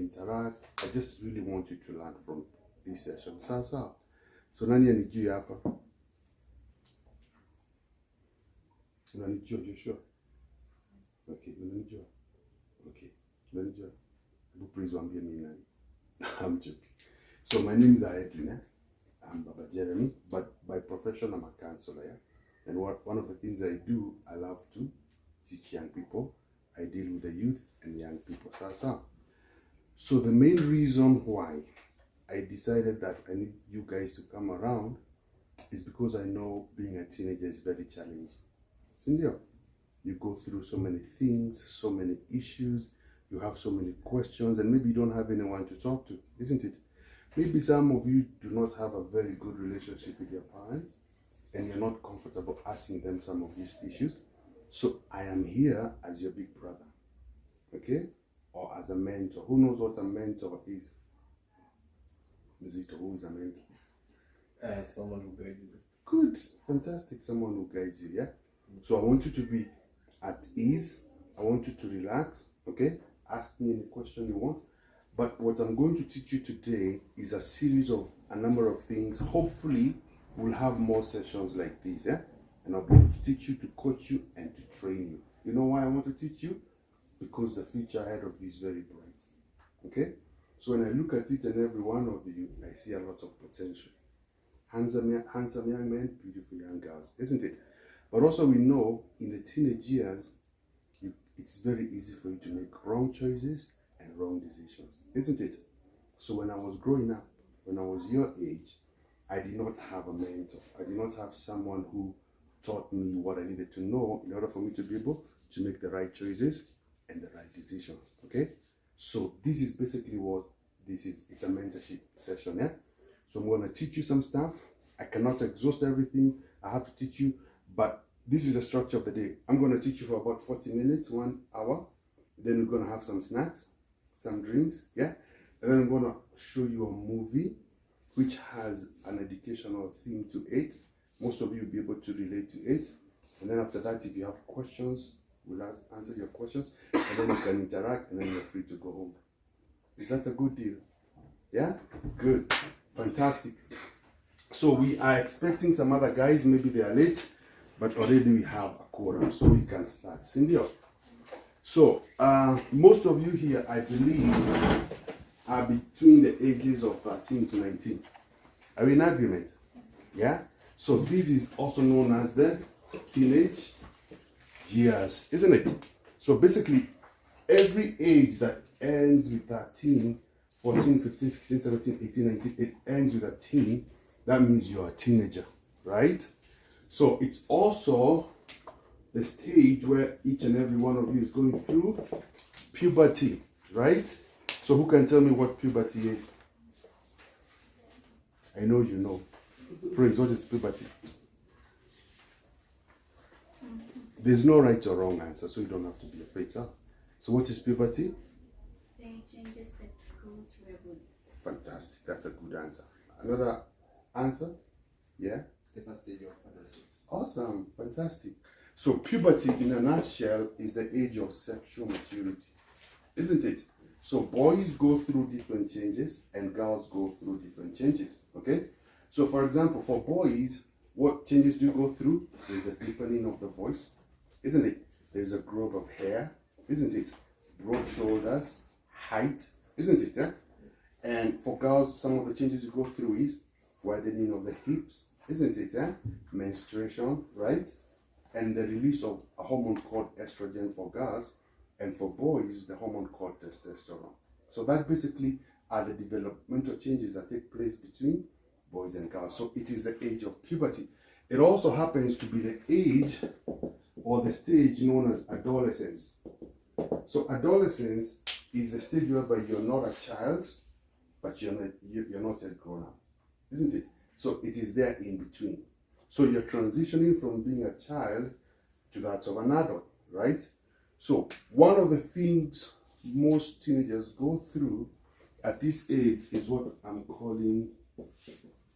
interact. I just really want you to learn from this session. Sasa. So nani anijua hapa? Unanijua, you sure? Okay, unanijua. Okay, unanijua. Please wambie mimi nani. I'm joking. So my name is Edwin. I'm Baba Jeremy, but by profession I'm a counselor. Yeah? And one of the things I do, I love to teach young people. I deal with the youth and young people. So the main reason why I decided that I need you guys to come around is because I know being a teenager is very challenging. Sindio, you go through so many things, so many issues, you have so many questions, and maybe you don't have anyone to talk to, isn't it? Maybe some of you do not have a very good relationship with your parents, and you're not comfortable asking them some of these issues. So I am here as your big brother, okay? Or as a mentor. Who knows what a mentor is? Who is a mentor? Someone who guides you. Good, fantastic, someone who guides you, yeah? So I want you to be at ease. I want you to relax, okay? Ask me any question you want. But what I'm going to teach you today is a series of a number of things. Hopefully, we'll have more sessions like this, yeah? And I'll be able to teach you, to coach you, and to train you. You know why I want to teach you? Because the future ahead of you is very bright, okay? So when I look at each and every one of you, I see a lot of potential. Handsome young men, beautiful young girls, isn't it? But also we know in the teenage years, it's very easy for you to make wrong choices and wrong decisions, isn't it? So when I was growing up, when I was your age, I did not have a mentor. I did not have someone who taught me what I needed to know in order for me to be able to make the right choices and the right decisions, okay? So this is basically what this is. It's a mentorship session, yeah? So I'm going to teach you some stuff. I cannot exhaust everything. I have to teach you, but this is the structure of the day. I'm going to teach you for about 40 minutes, 1 hour. Then we're going to have some snacks, some drinks, yeah? And then I'm going to show you a movie which has an educational theme to it. Most of you will be able to relate to it. And then after that, if you have questions, we'll answer your questions. And then you can interact, and then you're free to go home. Is that a good deal? Yeah? Good. Fantastic. So we are expecting some other guys. Maybe they are late, but already we have a quorum, so we can start. Cindy. So most of you here, I believe, are between the ages of 13 to 19. Are we in agreement? Yeah? So this is also known as the teenage years, isn't it? So basically, every age that ends with 13, 14, 15, 16, 17, 18, 19, it ends with a teen. That means you're a teenager, right? So it's also the stage where each and every one of you is going through puberty, right? So who can tell me what puberty is? I know you know. Praise, what is puberty? There's no right or wrong answer, so you don't have to be afraid, sir. So what is puberty? The changes that go through your body. Fantastic, that's a good answer. Another answer? Yeah? It's the first stage of adolescence. Awesome, fantastic. So puberty in a nutshell is the age of sexual maturity, isn't it? So boys go through different changes and girls go through different changes, okay? So for example, for boys, what changes do you go through? There's a deepening of the voice, isn't it? There's a growth of hair, isn't it? Broad shoulders, height, isn't it? Eh? And for girls, some of the changes you go through is widening of the hips, isn't it? Eh? Menstruation, right? And the release of a hormone called estrogen for girls, and for boys, the hormone called testosterone. So that basically are the developmental changes that take place between boys and girls. So it is the age of puberty. It also happens to be the age or the stage known as adolescence. So adolescence is the stage whereby you're not a child, but you're not yet grown up, isn't it? So it is there in between. So you're transitioning from being a child to that of an adult, right? So one of the things most teenagers go through at this age is what I'm calling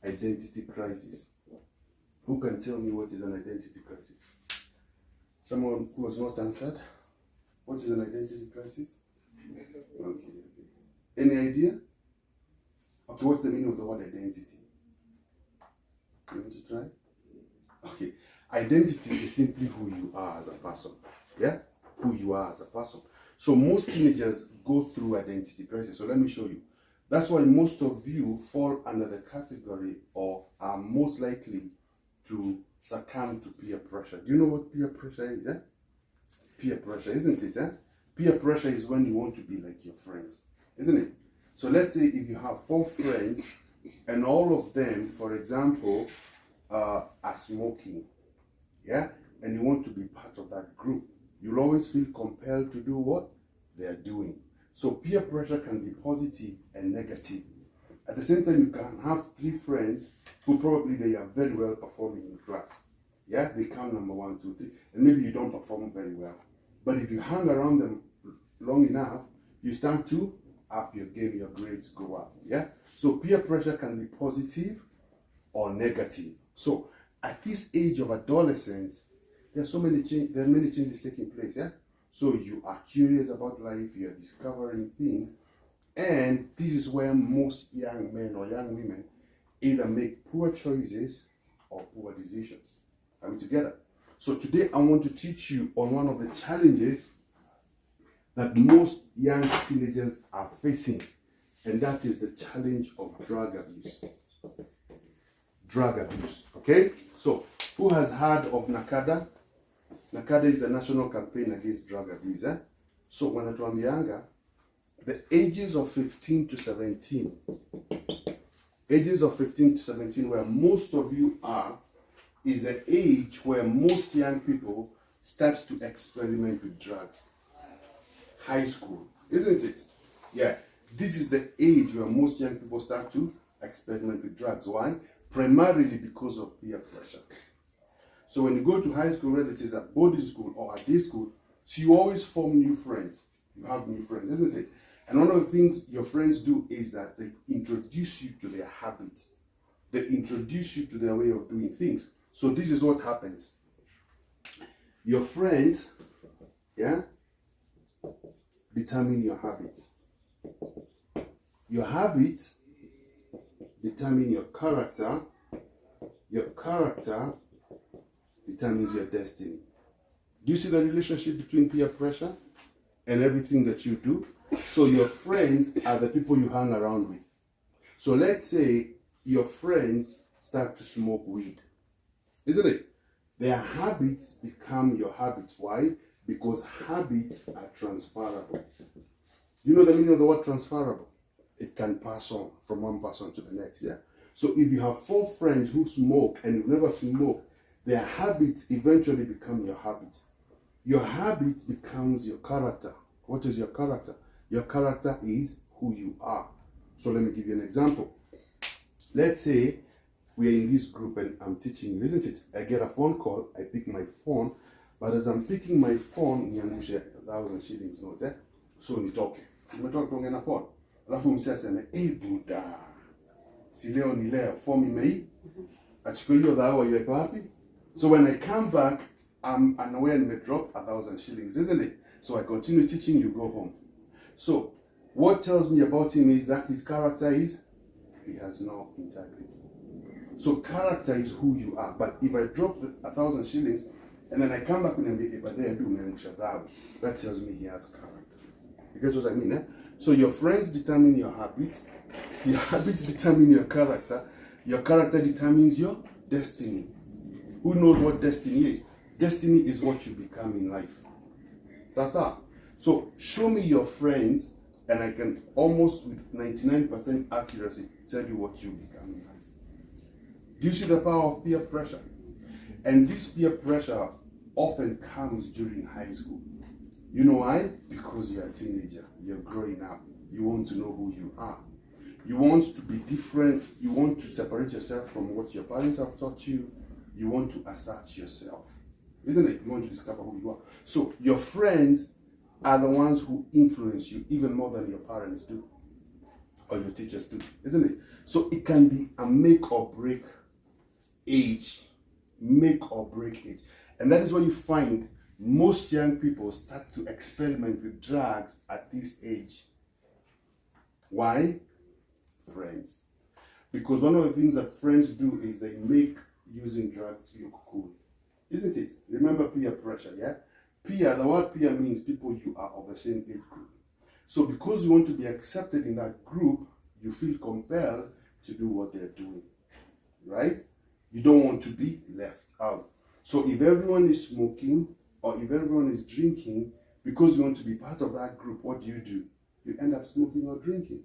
identity crisis. Who can tell me what is an identity crisis? Someone who has not answered? What is an identity crisis? Okay. Any idea? Okay, what's the meaning of the word identity? You want to try? Okay, identity is simply who you are as a person. Yeah? Who you are as a person. So most teenagers go through identity crisis. So let me show you. That's why most of you fall under the category of are most likely to succumb to peer pressure. Do you know what peer pressure is? Eh? Peer pressure, isn't it? Eh? Peer pressure is when you want to be like your friends, isn't it? So let's say if you have 4 friends and all of them, for example, are smoking, yeah, and you want to be part of that group, you'll always feel compelled to do what they're doing. So peer pressure can be positive and negative. At the same time, you can have 3 friends who probably they are very well performing in class. Yeah, they come number 1, 2, 3, and maybe you don't perform very well. But if you hang around them long enough, you start to up your game, your grades go up. Yeah. So peer pressure can be positive or negative. So at this age of adolescence, there are many changes taking place. Yeah. So you are curious about life, you are discovering things, and this is where most young men or young women either make poor choices or poor decisions. Are we together? So today I want to teach you on one of the challenges that most young teenagers are facing, and that is the challenge of drug abuse. Drug abuse, okay? So who has heard of NACADA? NACADA is the National Campaign Against Drug Abuse. So when wanatuambianga, the ages of 15 to 17, where most of you are, is the age where most young people start to experiment with drugs. High school, isn't it? Yeah, this is the age where most young people start to experiment with drugs. Why? Primarily because of peer pressure. So when you go to high school, whether it is at boarding school or at day school, so you always form new friends. You have new friends, isn't it? And one of the things your friends do is that they introduce you to their habits. They introduce you to their way of doing things. So this is what happens. Your friends, yeah, determine your habits. Your habits determine your character. Your character determines your destiny. Do you see the relationship between peer pressure and everything that you do? So your friends are the people you hang around with. So let's say your friends start to smoke weed, isn't it? Their habits become your habits. Why? Because habits are transferable. You know the meaning of the word transferable? It can pass on from one person to the next, yeah? So if you have 4 friends who smoke and you never smoke, their habits eventually become your habit. Your habit becomes your character. What is your character? Your character is who you are. So let me give you an example. Let's say we are in this group and I'm teaching you, isn't it? I get a phone call, I pick my phone, but as I'm picking my phone, niangushe 1,000 shillings notes, eh? So nitoke. Simetoka kuongea na phone. Alafu msee aseme, buda. Si leo ni leo, form imei. Achukue hiyo dhawa iweke wapi? So when I come back, I'm unaware and may drop 1,000 shillings, isn't it? So I continue teaching, you go home. So what tells me about him is that his character is, he has no integrity. So character is who you are. But if I drop 1,000 shillings and then I come back and be but there do that tells me he has character. You get what I mean? Eh? So your friends determine your habits. Your habits determine your character. Your character determines your destiny. Who knows what destiny is? Destiny is what you become in life. Sasa. So show me your friends and I can almost with 99% accuracy tell you what you become in life. Do you see the power of peer pressure? And this peer pressure often comes during high school. You know why? Because you're a teenager, you're growing up, you want to know who you are. You want to be different, you want to separate yourself from what your parents have taught you, you want to assert yourself. Isn't it? You want to discover who you are. So your friends are the ones who influence you even more than your parents do or your teachers do, isn't it? So it can be a make or break age. Make or break age. And that is why you find most young people start to experiment with drugs at this age. Why? Friends. Because one of the things that friends do is they make using drugs look cool. Isn't it? Remember peer pressure, yeah? Peer, the word peer means people you are of the same age group. So because you want to be accepted in that group, you feel compelled to do what they're doing, right? You don't want to be left out. So if everyone is smoking or if everyone is drinking, because you want to be part of that group, what do? You end up smoking or drinking,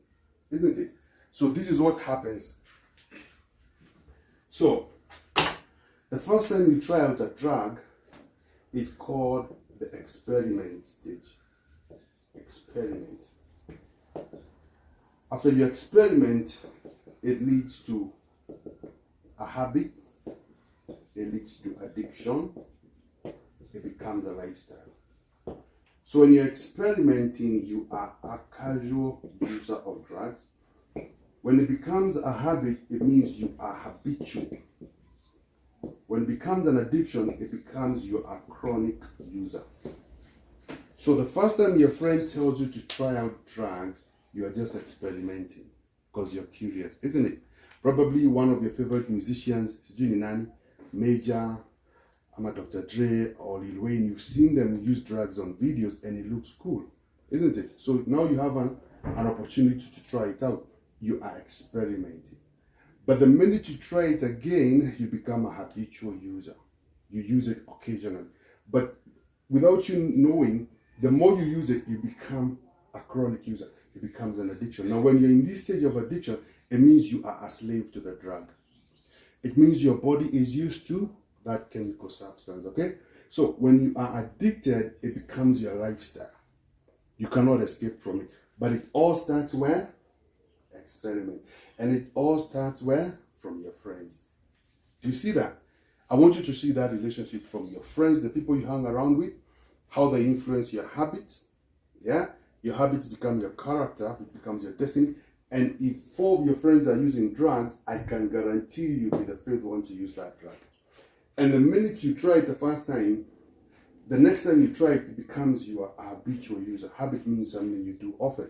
isn't it? So this is what happens. So the first time you try out a drug is called the experiment stage. Experiment. After you experiment, it leads to a habit, it leads to addiction, it becomes a lifestyle. So when you're experimenting, you are a casual user of drugs. When it becomes a habit, it means you are habitual. When it becomes an addiction, it becomes you are a chronic user. So the first time your friend tells you to try out drugs, you are just experimenting because you're curious, isn't it? Probably one of your favorite musicians, Nani, Major, Dr. Dre, or Lil Wayne, you've seen them use drugs on videos and it looks cool, isn't it? So now you have an opportunity to try it out. You are experimenting. But the minute you try it again, you become a habitual user. You use it occasionally. But without you knowing, the more you use it, you become a chronic user. It becomes an addiction. Now, when you're in this stage of addiction, it means you are a slave to the drug. It means your body is used to that chemical substance, okay? So when you are addicted, it becomes your lifestyle. You cannot escape from it. But it all starts where? Experiment. And it all starts where? From your friends. Do you see that? I want you to see that relationship from your friends, the people you hang around with, how they influence your habits. Yeah? Your habits become your character, it becomes your destiny. And if 4 of your friends are using drugs, I can guarantee you'll be the 5th one to use that drug. And the minute you try it the first time, the next time you try it, it becomes your habitual user. Habit means something you do often.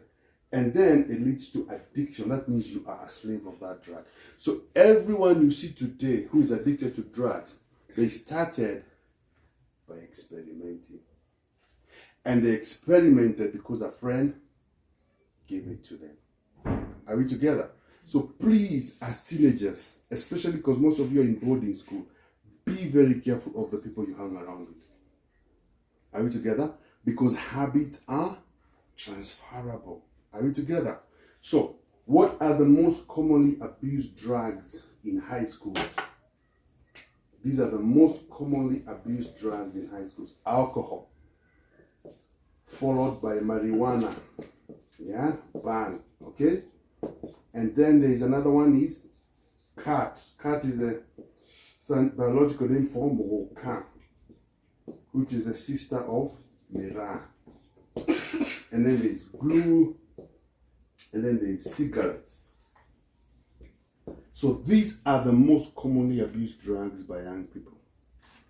And then it leads to addiction. That means you are a slave of that drug. So everyone you see today who is addicted to drugs, they started by experimenting. And they experimented because a friend gave it to them. Are we together? So please, as teenagers, especially because most of you are in boarding school, be very careful of the people you hang around with. Are we together? Because habits are transferable. Are we together? So, what are the most commonly abused drugs in high schools? These are the most commonly abused drugs in high schools. Alcohol, followed by marijuana. Yeah, bang. Okay? And then there is another one is cat. Cat is a biological name for mocha, which is a sister of mera. And then there's glue. And then there's cigarettes. So these are the most commonly abused drugs by young people.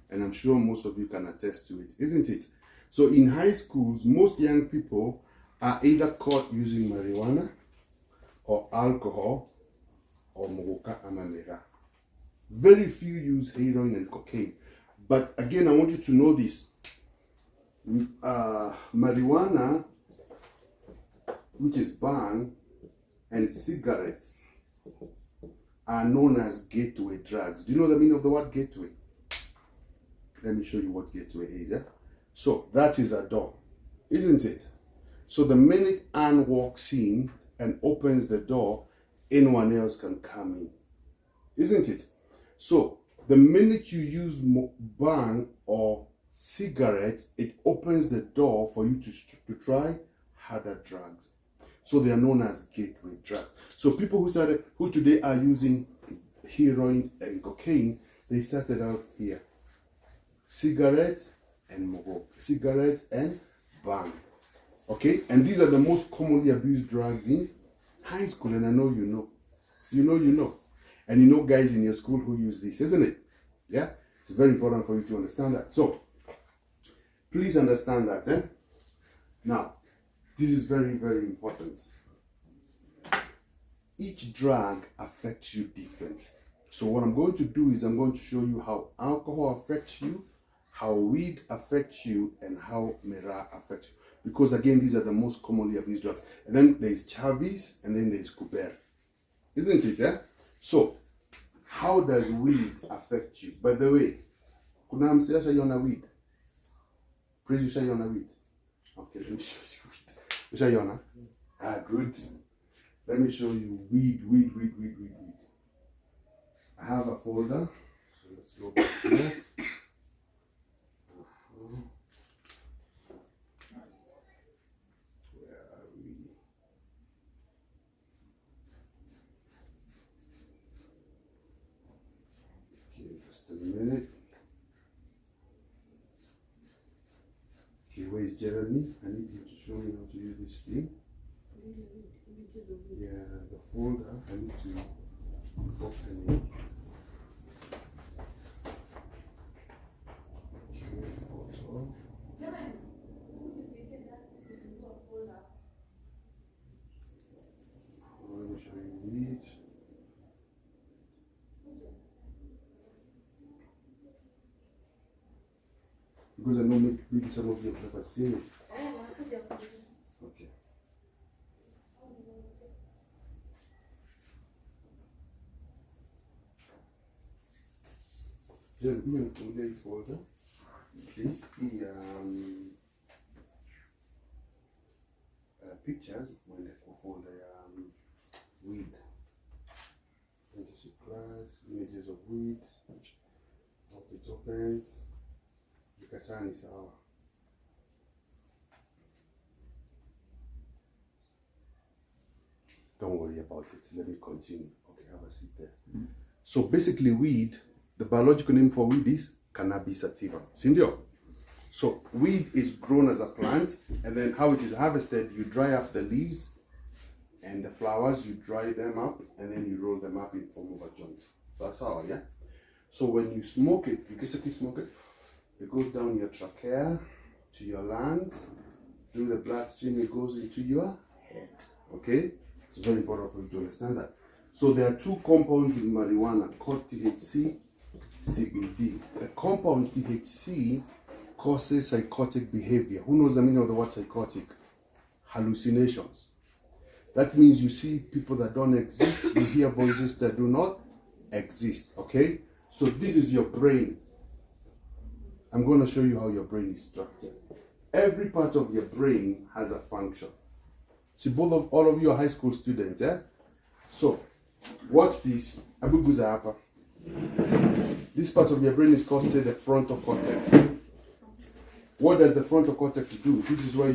And I'm sure most of you can attest to it, isn't it? So in high schools, most young people are either caught using marijuana or alcohol or mocha amamera. Very few use heroin and cocaine. But again, I want you to know this. Marijuana, which is banned, and cigarettes are known as gateway drugs. Do you know the meaning of the word gateway? Let me show you what gateway is. Yeah? So that is a door, isn't it? So the minute Anne walks in and opens the door, anyone else can come in, isn't it? So the minute you use bang or cigarettes, it opens the door for you to try harder drugs. So they are known as gateway drugs. So people who today are using heroin and cocaine, they started out here. Cigarettes and mogo. Cigarettes and bang. Okay? And these are the most commonly abused drugs in high school. And I know you know. So you know. And you know guys in your school who use this, isn't it? Yeah? It's very important for you to understand that. So, please understand that. Now, this is very, very important. each drug affects you differently. So what I'm going to do is I'm going to show you how alcohol affects you, how weed affects you, and how menace affects you. Because again, these are the most commonly abused drugs. And then there's Chavis, and then there's Kuber. Isn't it, eh? So, how does weed affect you? By the way, kuna msee ashaiona weed? Praise, ushaiona weed? Okay, let me show you weed. Ushaiona? Ah, good. Let me show you weed. I have a folder, so let's go back here. Where are we? Okay, just a minute. Okay, where is Jeremy? I need you to show me how to use this thing. Yeah, the folder, I need to open it. Okay, photo. Let me show you weed. Because I know maybe some of you have never seen it. Okay. Just be in the folder. This is pictures when they go for the weed. Internship class, images of weed. How it opens. Nikachani sawa. Don't worry about it. Let me continue. Okay, have a seat there. So basically, weed, the biological name for weed is cannabis sativa. Sindio? So weed is grown as a plant, and then how it is harvested, you dry up the leaves and the flowers, you dry them up, and then you roll them up in form of a joint. So that's how, yeah? So when you smoke it, you basically smoke it, it goes down your trachea to your lungs, through the bloodstream, it goes into your head, okay? It's very important for you to understand that. So there are two compounds in marijuana called THC, CBD. The compound THC causes psychotic behavior. Who knows the meaning of the word psychotic? Hallucinations. That means you see people that don't exist, you hear voices that do not exist, okay? So this is your brain. I'm going to show you how your brain is structured. Every part of your brain has a function. See, all of you are high school students, yeah? So, watch this. Abubuza hapa. This part of your brain is called, say, the frontal cortex. What does the frontal cortex do? This is where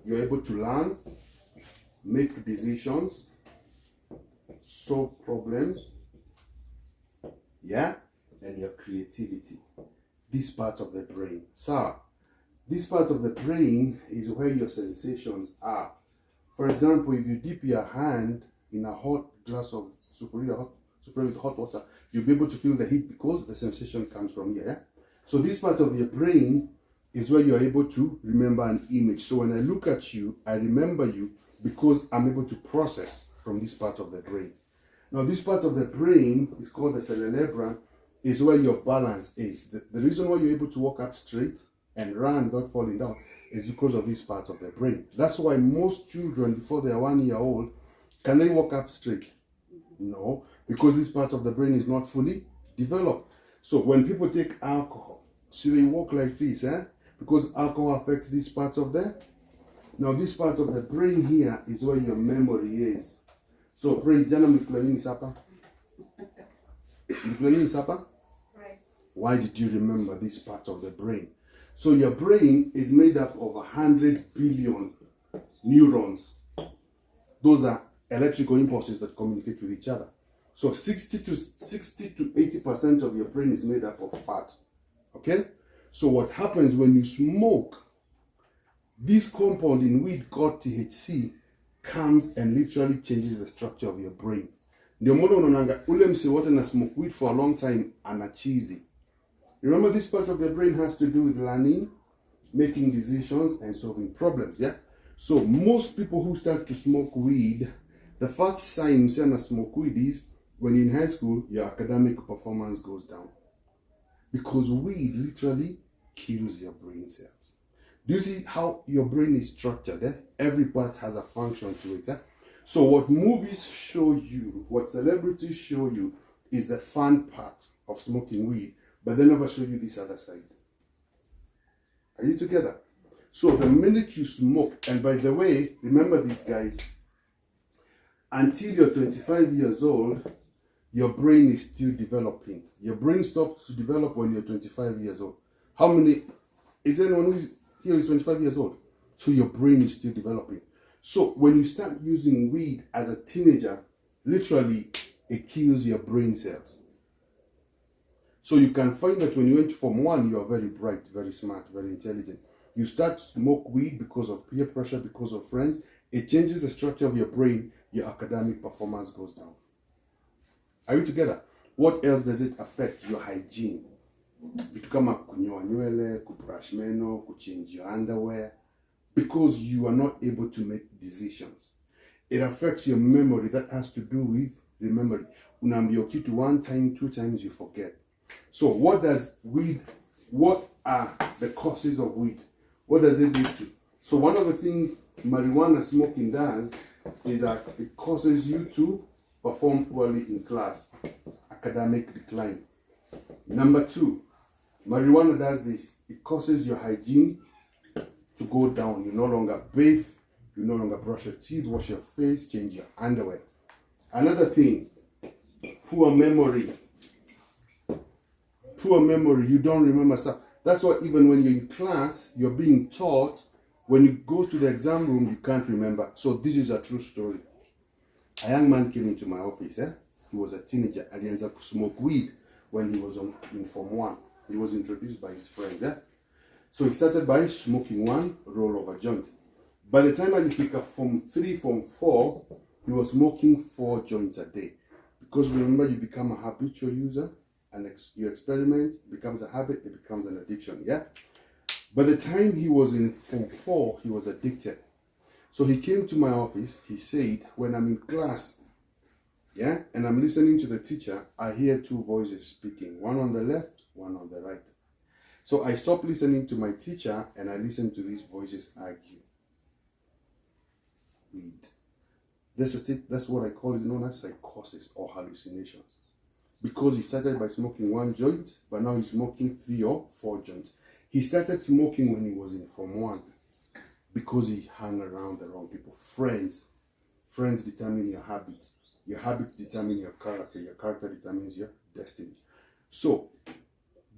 you're able to learn, make decisions, solve problems, yeah, and your creativity. This part of the brain. So, this part of the brain is where your sensations are. For example, if you dip your hand in a hot glass of sufuria with hot water, you'll be able to feel the heat because the sensation comes from here. Yeah? So this part of your brain is where you're able to remember an image. So when I look at you, I remember you because I'm able to process from this part of the brain. Now this part of the brain is called the cerebellum, is where your balance is. The reason why you're able to walk up straight and run without falling down is because of this part of the brain. That's why most children before they are 1 year old, can they walk up straight? No, because this part of the brain is not fully developed. So when people take alcohol, see they walk like this, eh? Because alcohol affects this part of the. Now this part of the brain here is where your memory is. So praise Jana Mikulanini Sapa. Mikulanini Sapa? Right. Why did you remember this part of the brain? So your brain is made up of 100 billion neurons. Those are electrical impulses that communicate with each other. So 60 to 80% of your brain is made up of fat. Okay? So what happens when you smoke, this compound in weed called THC comes and literally changes the structure of your brain. Ndio modo unaonanga ule mse wote na smoke weed for a long time ana cheesy. Remember, this part of the brain has to do with learning, making decisions, and solving problems, yeah? So most people who start to smoke weed The first sign you see on a smoke weed is when you're in high school, your academic performance goes down. Because weed literally kills your brain cells. Do you see how your brain is structured? Eh? Every part has a function to it. Eh? So what movies show you, what celebrities show you, is the fun part of smoking weed, but they never show you this other side. Are you together? So the minute you smoke, and by the way, remember these guys, until you're 25 years old, your brain is still developing. Your brain stops to develop when you're 25 years old. How many, is there anyone here is 25 years old? So your brain is still developing. So when you start using weed as a teenager, literally it kills your brain cells. So you can find that when you went from one, you are very bright, very smart, very intelligent. You start to smoke weed because of peer pressure, because of friends. It changes the structure of your brain. Your academic performance goes down. Are you together? What else does it affect? Your hygiene. Vitu kama kunyoa nywele, kubrush meno, kuchange your underwear, because you are not able to make decisions. It affects your memory. That has to do with remembering. Unaambia kitu one time, 2 times, you forget. So what are the causes of weed? What does it lead to? So one of the things marijuana smoking does is that it causes you to perform poorly in class, academic decline. Number 2, marijuana does this. It causes your hygiene to go down. You no longer bathe, you no longer brush your teeth, wash your face, change your underwear. Another thing, poor memory. Poor memory, you don't remember stuff. That's why even when you're in class, you're being taught, when you go to the exam room, you can't remember. So this is a true story. A young man came into my office. He was a teenager. Alianza to smoke weed when he was in Form 1. He was introduced by his friends. So he started by smoking 1 roll of a joint. By the time I picked up Form 3, Form 4, he was smoking 4 joints a day. Because remember, you become a habitual user, and you experiment, it becomes a habit, it becomes an addiction. By the time he was in Form 4, he was addicted. So he came to my office. He said, when I'm in class, and I'm listening to the teacher, I hear 2 voices speaking, one on the left, one on the right. So I stopped listening to my teacher and I listened to these voices argue. Weed. This is it. That's what I call it, known as psychosis or hallucinations. Because he started by smoking 1 joint, but now he's smoking 3 or 4 joints. He started smoking when he was in Form 1 because he hung around the wrong people. Friends determine your habits. Your habits determine your character. Your character determines your destiny. So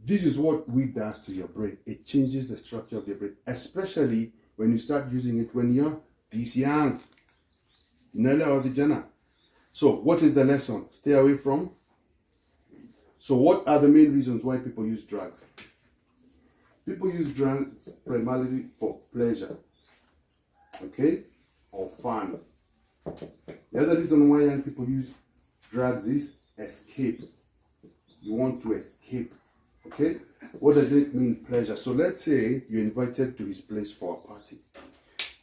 this is what weed does to your brain. It changes the structure of your brain, especially when you start using it when you're this young. So what is the lesson? Stay away from. So what are the main reasons why people use drugs? People use drugs primarily for pleasure, okay, or fun. The other reason why young people use drugs is escape. You want to escape, okay? What does it mean, pleasure? So let's say you're invited to his place for a party.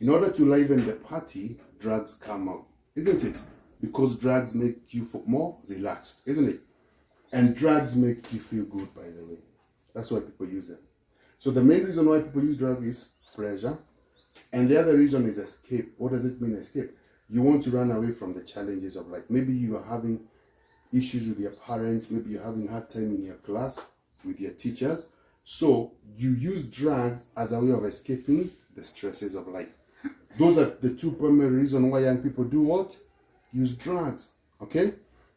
In order to liven the party, drugs come out, isn't it? Because drugs make you more relaxed, isn't it? And drugs make you feel good, by the way. That's why people use them. So the main reason why people use drugs is pleasure. And the other reason is escape. What does it mean, escape? You want to run away from the challenges of life. Maybe you are having issues with your parents. Maybe you're having a hard time in your class with your teachers. So you use drugs as a way of escaping the stresses of life. Those are the 2 primary reasons why young people do what? Use drugs, okay?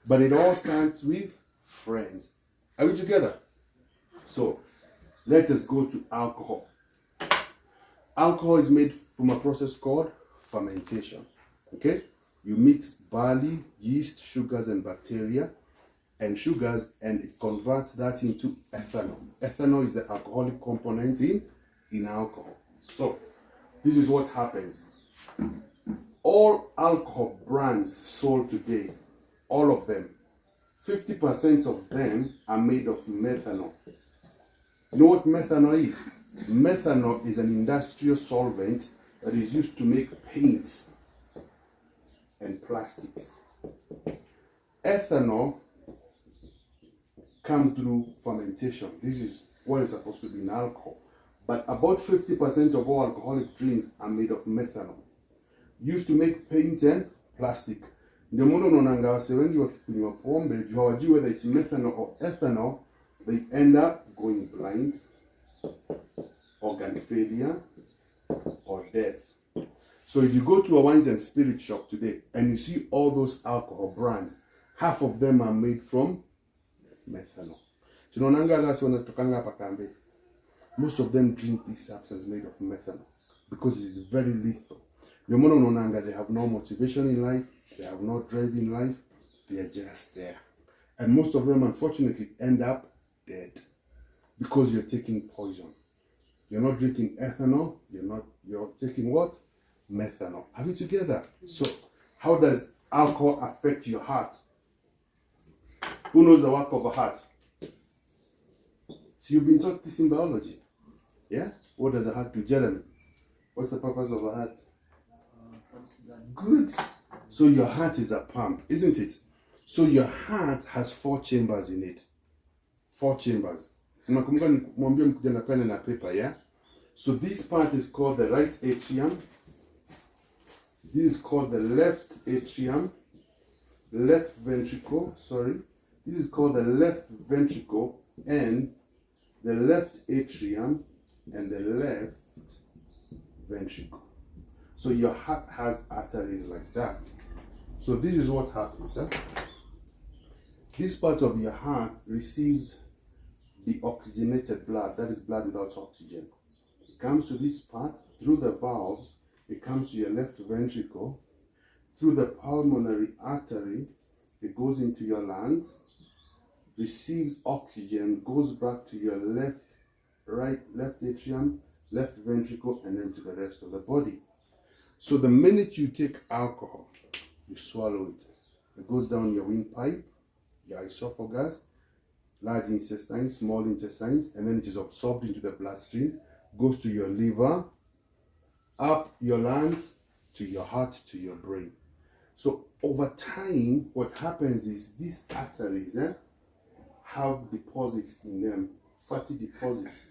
But it all starts with friends. Are we together? So let us go to alcohol. Alcohol is made from a process called fermentation, okay? You mix barley, yeast, sugars, and bacteria, and it converts that into ethanol. Ethanol is the alcoholic component in alcohol. So this is what happens. All alcohol brands sold today, all of them, 50% of them are made of methanol. You know what methanol is? Methanol is an industrial solvent that is used to make paints. and plastics. Ethanol comes through fermentation. This is what is supposed to be in alcohol. But about 50% of all alcoholic drinks are made of methanol. Used to make paint and plastic. Ndio maana unaonanga wase wengi wakikunywa pombe, juu hawajui whether it's methanol or ethanol, they end up going blind, organ failure, or death. So if you go to a wines and spirit shop today and you see all those alcohol brands, half of them are made from methanol. Tunaonanga lasi wanatokanga hapa kambe. Most of them drink this substance made of methanol because it is very lethal. Ndio maana unaonanga they have no motivation in life, they have no drive in life, they are just there. And most of them unfortunately end up dead because you're taking poison. You're not drinking ethanol, you're taking what? Methanol. Are we together? So, how does alcohol affect your heart? Who knows the work of a heart? So you've been taught this in biology. Yeah? What does a heart do? Jeremy, what's the purpose of a heart? Good. So your heart is a pump, isn't it? So your heart has 4 chambers in it. 4 chambers. Nakumbuka nimwambie mkuja na pen and paper, yeah? So this part is called the right atrium. This is called the left atrium. Left ventricle, sorry. This is called the left ventricle and the left atrium and the left ventricle. So your heart has arteries like that. So this is what happens. This part of your heart receives the oxygenated blood, that is blood without oxygen. It comes to this part through the valves, it comes to your left ventricle, through the pulmonary artery, it goes into your lungs, receives oxygen, goes back to your left atrium, left ventricle, and then to the rest of the body. So the minute you take alcohol, you swallow it. It goes down your windpipe, your esophagus, large intestines, small intestines, and then it is absorbed into the bloodstream, goes to your liver, up your lungs, to your heart, to your brain. So over time, what happens is these arteries have deposits in them, fatty deposits.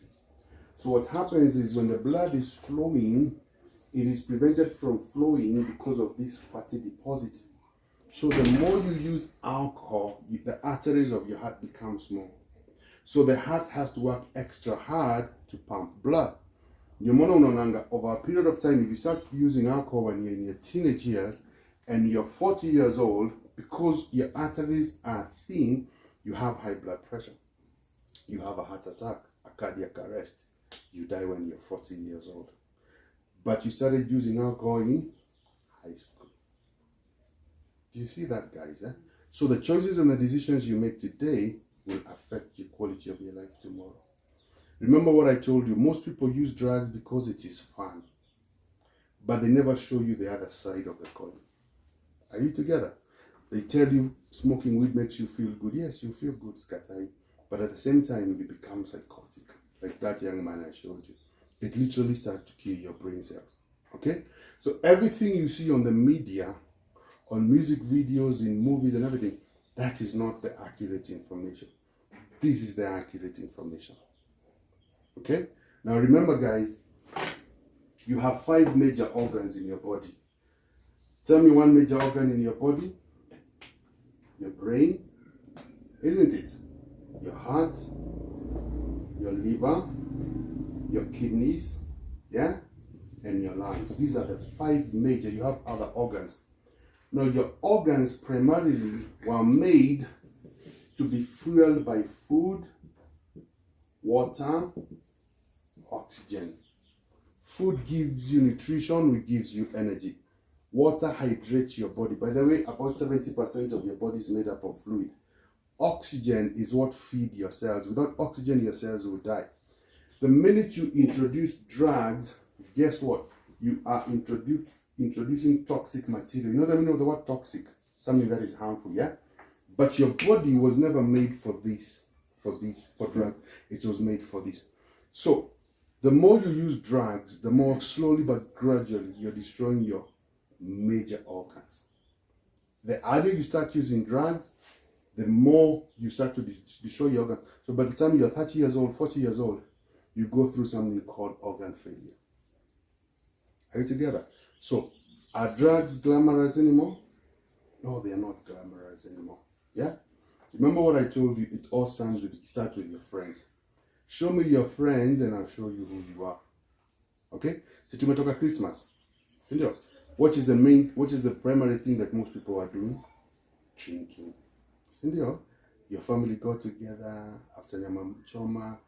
So what happens is when the blood is flowing, it is prevented from flowing because of these fatty deposits. So the more you use alcohol, the arteries of your heart become small. So the heart has to work extra hard to pump blood. Over a period of time, if you start using alcohol when you're in your teenage years and you're 40 years old, because your arteries are thin, you have high blood pressure. You have a heart attack, a cardiac arrest. You die when you're 40 years old. But you started using alcohol in high school. Do you see that, guys? So the choices and the decisions you make today will affect the quality of your life tomorrow. Remember what I told you, most people use drugs because it is fun, but they never show you the other side of the coin. Are you together? They tell you smoking weed makes you feel good. Yes, you feel good, Skatai, but at the same time you become psychotic, like that young man I showed you. It literally starts to kill your brain cells. Okay? So everything you see on the media, on music videos, in movies and everything, that is not the accurate information. This is the accurate information. Okay? Now remember, guys, you have 5 major organs in your body. Tell me one major organ in your body. Your brain, isn't it? Your heart, your liver, your kidneys, yeah, and your lungs. These are the 5 major. You have other organs. Now your organs primarily were made to be fueled by food, water, oxygen. Food gives you nutrition, which gives you energy. Water hydrates your body. By the way, about 70% of your body is made up of fluid. Oxygen is what feeds your cells. Without oxygen, your cells will die. The minute you introduce drugs, guess what? You are introducing toxic material. You know the meaning of the word toxic? Something that is harmful, yeah? But your body was never made for drugs. It was made for this. So, the more you use drugs, the more slowly but gradually you're destroying your major organs. The earlier you start using drugs, the more you start to destroy your organ. So by the time you're 30 years old, 40 years old, you go through something called organ failure. Are you together? So are drugs glamorous anymore? No, they are not glamorous anymore. Yeah? Remember what I told you? It all starts with your friends. Show me your friends and I'll show you who you are. Okay? So tumetoka Christmas. Sindio? What is the primary thing that most people are doing? Drinking. Sindio? Your family got together after nyama choma,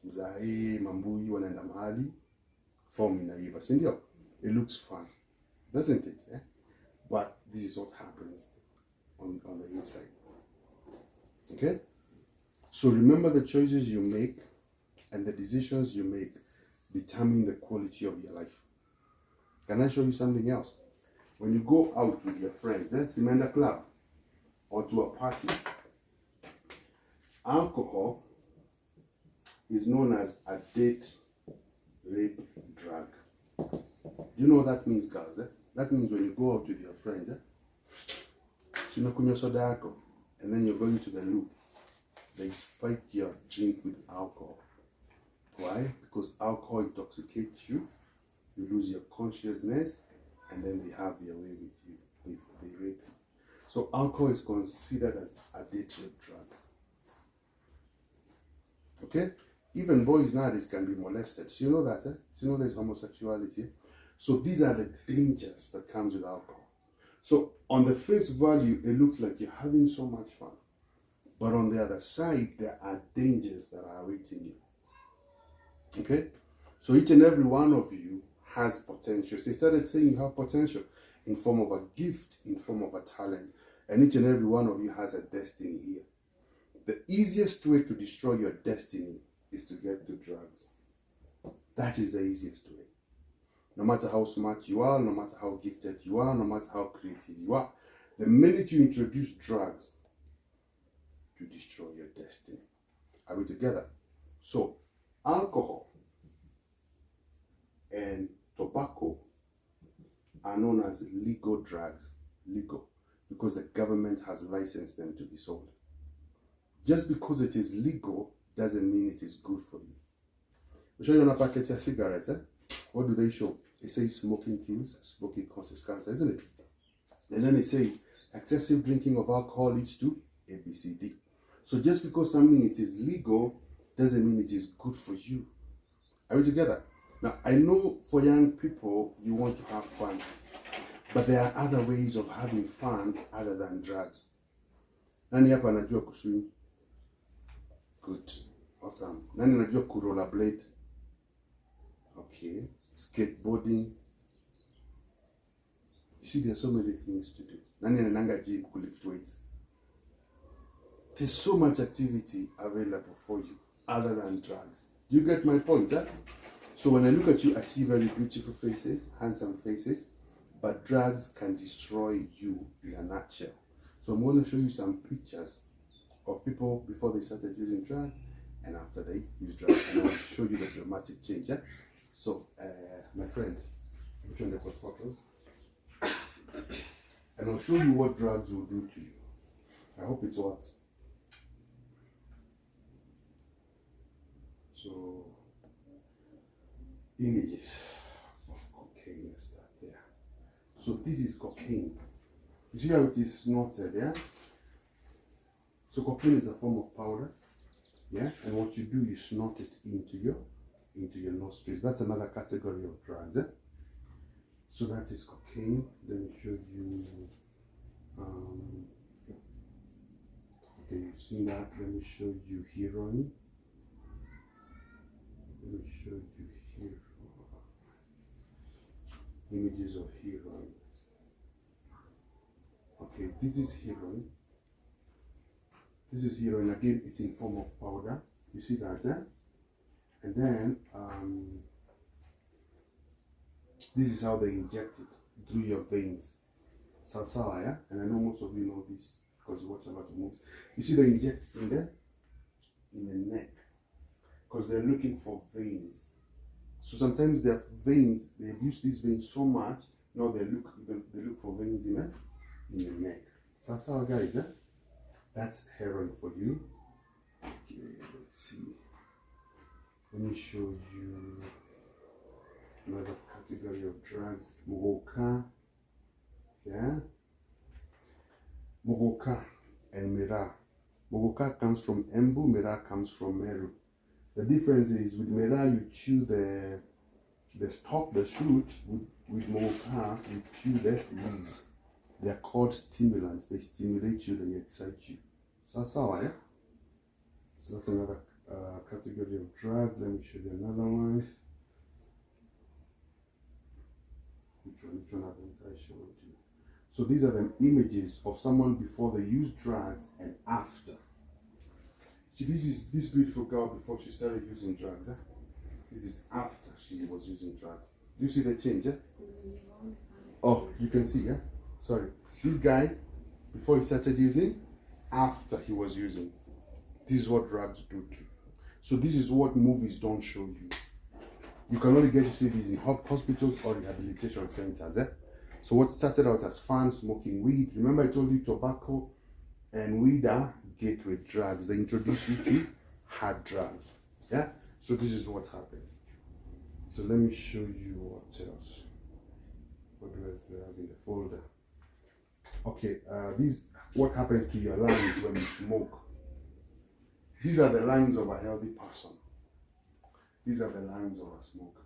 mzae, mambuyi, wanaenda mahali, form inaiva. Sindio? It looks fun, doesn't it? Eh? But this is what happens on the inside. Okay? So remember, the choices you make and the decisions you make determine the quality of your life. Can I show you something else? When you go out with your friends, Simenda Club, or to a party, alcohol is known as a date rape drug. Do you know what that means, guys? That means when you go out with your friends, and then you're going to the loop, they spike your drink with alcohol. Why? Because alcohol intoxicates you, you lose your consciousness, and then they have their way with you. They rape you. So alcohol is considered as a date rape drug. Okay? Even boys nowadays can be molested. So you know that? So you know there's homosexuality. So these are the dangers that comes with alcohol. So on the face value, it looks like you're having so much fun. But on the other side, there are dangers that are awaiting you. Okay? So each and every one of you has potential. So he started saying you have potential in form of a gift, in form of a talent. And each and every one of you has a destiny here. The easiest way to destroy your destiny is to get to drugs. That is the easiest way. No matter how smart you are, no matter how gifted you are, no matter how creative you are, the minute you introduce drugs, you destroy your destiny. Are we together? So, alcohol and tobacco are known as legal drugs. Legal. Because the government has licensed them to be sold. Just because it is legal doesn't mean it is good for you. We show you on a packet of cigarettes. What do they show? It says smoking kills, smoking causes cancer, isn't it? And then it says excessive drinking of alcohol leads to ABCD. So just because something it is legal doesn't mean it is good for you. Are we together? Now, I know for young people, you want to have fun. But there are other ways of having fun other than drugs. Nani hapa anajua kuswim? Good. Awesome. Nani anajua kurollerblade? Okay. Skateboarding. You see, there are so many things to do. Nani ananga gym to lift weights? There's so much activity available for you other than drugs. Do you get my point? So when I look at you, I see very beautiful faces, handsome faces, but drugs can destroy you in a nutshell. So I'm going to show you some pictures of people before they started using drugs and after they use drugs, and I will show you the dramatic change. So, my friend, I'm showing the photos, and I'll show you what drugs will do to you. I hope it works. So, images of cocaine, let's start there. So this is cocaine. You see how it is snorted, yeah? So cocaine is a form of powder, yeah? And what you do, you snort it into your nostrils. That's another category of drugs, eh? So that is cocaine. Let me show you. Okay, you've seen that. Let me show you heroin. Let me show you heroin. Images of heroin. Okay, this is heroin. This is heroin. Again, it's in form of powder. You see that, eh? And then this is how they inject it through your veins. Salsa, yeah? And I know most of you know this because you watch a lot of movies. You see they inject in there, in the neck, because they're looking for veins. So sometimes their veins, they've used these veins so much, now they look for veins in in the neck. So that's our guys, that's heroin for you. Okay, let's see. Let me show you another category of drugs. Mugoka, yeah, Mugoka and Mira. Mugoka comes from Embu, Mira comes from Meru. The difference is with Mira you chew the stalk, the shoot. With Mugoka you chew the leaves. They are called stimulants. They stimulate you, they excite you. So that's how, yeah? So that's another category of drug. Let me show you another one. Which one haven't I showed you? So these are the images of someone before they used drugs and after. See, this is this beautiful girl before she started using drugs. This is after she was using drugs. Do you see the change? Oh, you can see, yeah? Sorry. This guy, before he started using, after he was using. This is what drugs do to you. So this is what movies don't show you. You can only get to see these in hospitals or rehabilitation centers. So what started out as fun, smoking weed. Remember I told you tobacco and weed are gateway drugs. They introduce you to hard drugs. Yeah? So this is what happens. So let me show you what else. What else do I have in the folder? Okay, what happens to your lungs when you smoke. These are the lungs of a healthy person. These are the lungs of a smoker.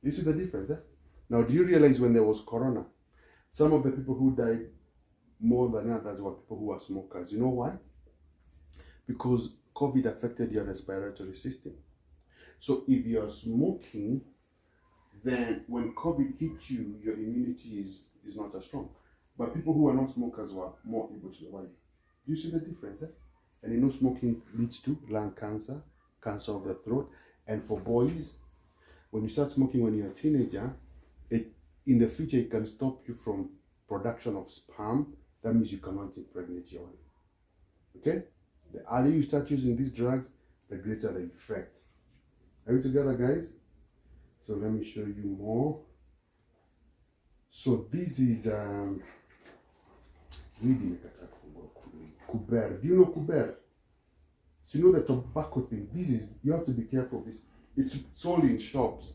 You see the difference? Now, do you realize when there was corona, some of the people who died more than others were people who were smokers? You know why? Because COVID affected your respiratory system. So if you're smoking, then when COVID hits you, your immunity is not as strong. But people who are not smokers were more able to survive. Do you see the difference? And you know smoking leads to lung cancer, cancer of the throat. And for boys, when you start smoking when you're a teenager, in the future it can stop you from production of sperm. That means you cannot impregnate your wife. Okay? The earlier you start using these drugs, the greater the effect. Are we together, guys? So let me show you more. So this is Kuber. Do you know Kuber? So you know the tobacco thing. This is, you have to be careful of this. It's sold in shops.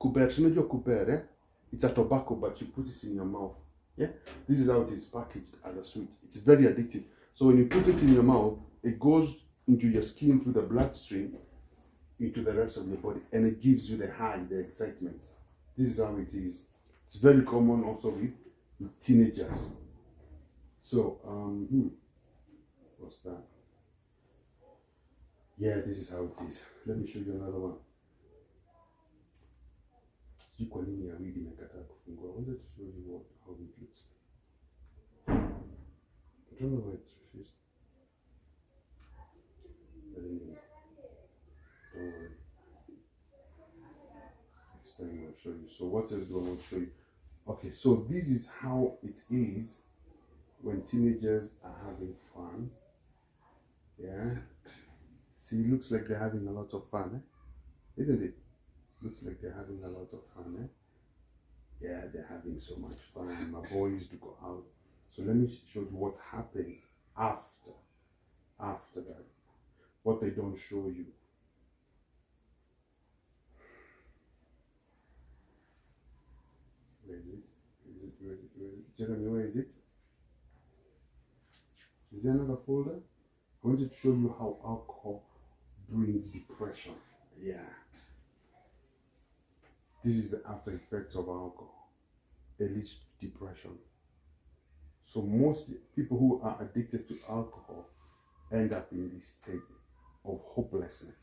Kuber, you know your Kuber, eh? It's a tobacco, but you put it in your mouth. Yeah? This is how it is packaged as a sweet. It's very addictive. So when you put it in your mouth, it goes into your skin through the bloodstream, into the rest of your body, and it gives you the high, the excitement. This is how it is. It's very common also with teenagers. So, what's that? Yeah, this is how it is. Let me show you another one. I wanted to show you how it looks. I don't know why it's refused. But anyway, don't worry. Next time I'll show you. So what else do I want to show you? Okay, so this is how it is when teenagers are having fun. Yeah. See, it looks like they're having a lot of fun, isn't it? Looks like they're having a lot of fun, Yeah, they're having so much fun. My boys to go out. So let me show you what happens after that. What they don't show you. Where is it? Jeremy, where is it? Is there another folder? I wanted to show you how alcohol brings depression. Yeah. This is the after effects of alcohol. It leads to depression. So most people who are addicted to alcohol end up in this state of hopelessness.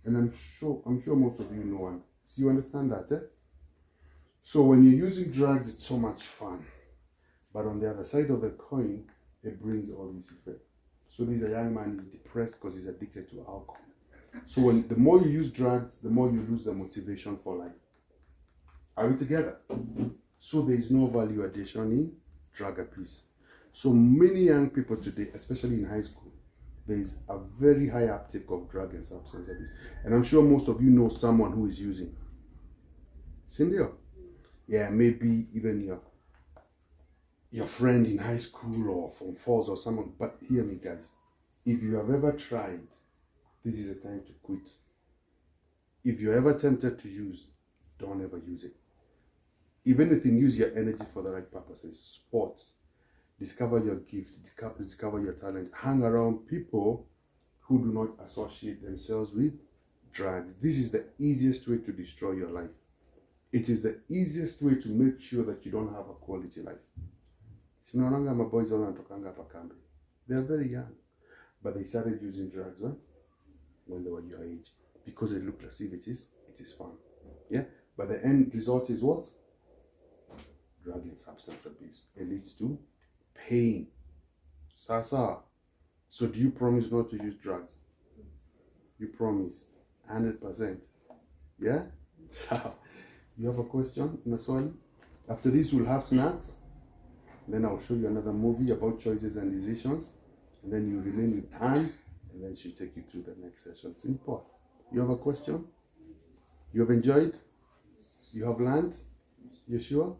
And I'm sure most of you know and so you understand that, So when you're using drugs, it's so much fun. But on the other side of the coin, it brings all these effects. So this a young man is depressed because he's addicted to alcohol. So the more you use drugs, the more you lose the motivation for life. Are we together? So there is no value addition in drug abuse. So many young people today, especially in high school, there is a very high uptake of drug and substance abuse. And I'm sure most of you know someone who is using. Cindy? Yeah, maybe even your your friend in high school or from fours or someone. But hear me, guys. If you have ever tried, this is the time to quit. If you're ever tempted to use, don't ever use it. If anything, use your energy for the right purposes. Sports. Discover your gift. Discover your talent. Hang around people who do not associate themselves with drugs. This is the easiest way to destroy your life. It is the easiest way to make sure that you don't have a quality life. Sinaonanga maboys wanatokanga hapa kambi. They are very young, but they started using drugs when they were your age because it looked as if it is fun. Yeah, but the end result is what? Drug and substance abuse. It leads to pain. Sasa. So do you promise not to use drugs? You promise 100%. Yeah? So you have a question, Maswali? After this we'll have snacks. Then I'll show you another movie about choices and decisions. And then you remain with Anne. And then she'll take you through the next session. Simple. You have a question? You have enjoyed? You have learned? You sure?